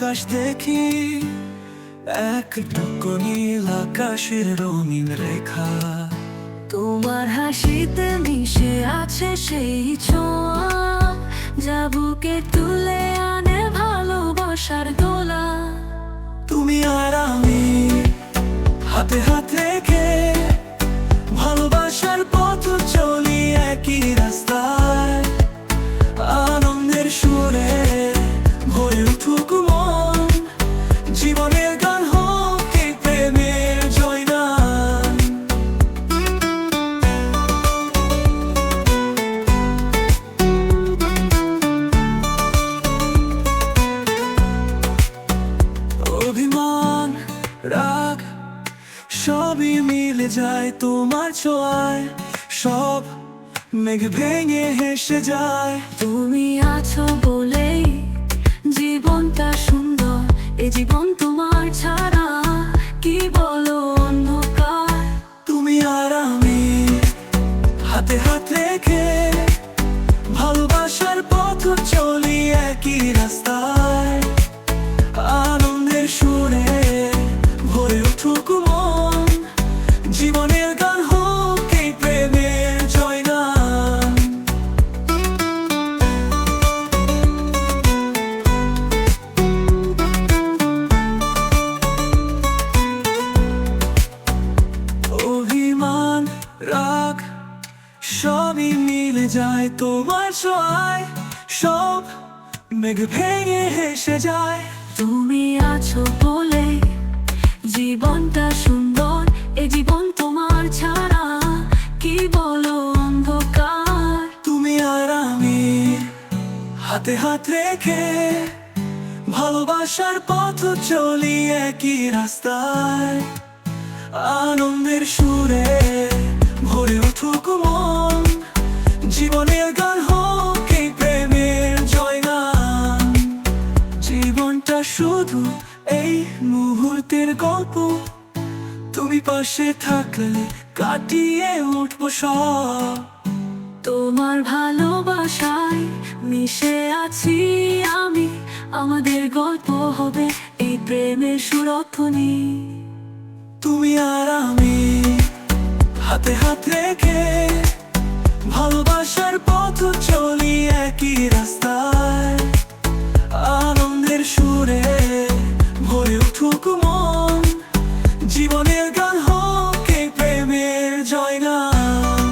আকাশ দেখি, এক টুকরো নীল আকাশের রঙিন রেখা। তোমার হাসিতে মিশে আছে সেই ছোঁয়া, যা বুকে তুলে আনে ভালোবাসার দোলা। তুমি আর আমি হাতে হাত রেখে ভালোবাসার পথ চলি একই রাস্তায়। আনন্দের সুরে ভরে উঠুক মন, জীবনের গান হোক এই প্রেমের জয়গান। অভিমান, রাগ সবই মিলে যায় তোমার ছোঁয়ায়, সব মেঘ ভেঙে হেসে যায়। তুমি আছো বলেই জীবনটা সুন্দর, এ জীবন তোমার ছাড়া কি বলো অন্ধকার। তুমি আর আমি হাতে হাত রেখে ভালোবাসার পথ চলি একই রাস্তায়। আনন্দের সুরে ভরে উঠুক মন, জীবনের গান হোক এই প্রেমের জয়গান। অভিমান, রাগ সবই মিলে যায় তোমার ছোঁয়ায়, সব মেঘ ভেঙে হেসে যায়। তুমি আছো বলে জীবনটা সুন্দর, এ জীবন তোমার ছাড়া কি বলো অন্ধকার। তুমি আর আমি হাতে হাত রেখে ভালোবাসার পথ চলি একই রাস্তায়। আনন্দের সুরে ভরে উঠুক মন, জীবনের গান হোক এই প্রেমের জয়গান। জীবনটা শুধু এই মুহূর্তের গল্প, তুমি পাশে থাকলে কাটিয়ে উঠবো সব। তোমার ভালোবাসায় মিশে আছি আমি, আমাদের গল্প হবে এই প্রেমের সুরধ্বনি। তুমি আর আমি হাতে হাত রেখে ভালোবাসার পথ চলি একই রাস্তায়। আনন্দের সুরে ভরে উঠুক মন, জীবনের গান হোক এই প্রেমের জয়গান।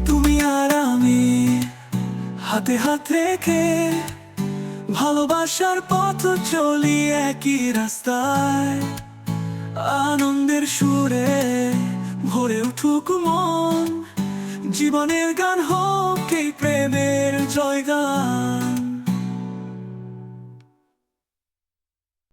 তুমি আর আমি হাতে হাত রেখে ভালোবাসার পথ চলি একই রাস্তায়। আনন্দের সুরে ভরে উঠুক মন, জীবনের গান হোক এই প্রেমের জয়গান।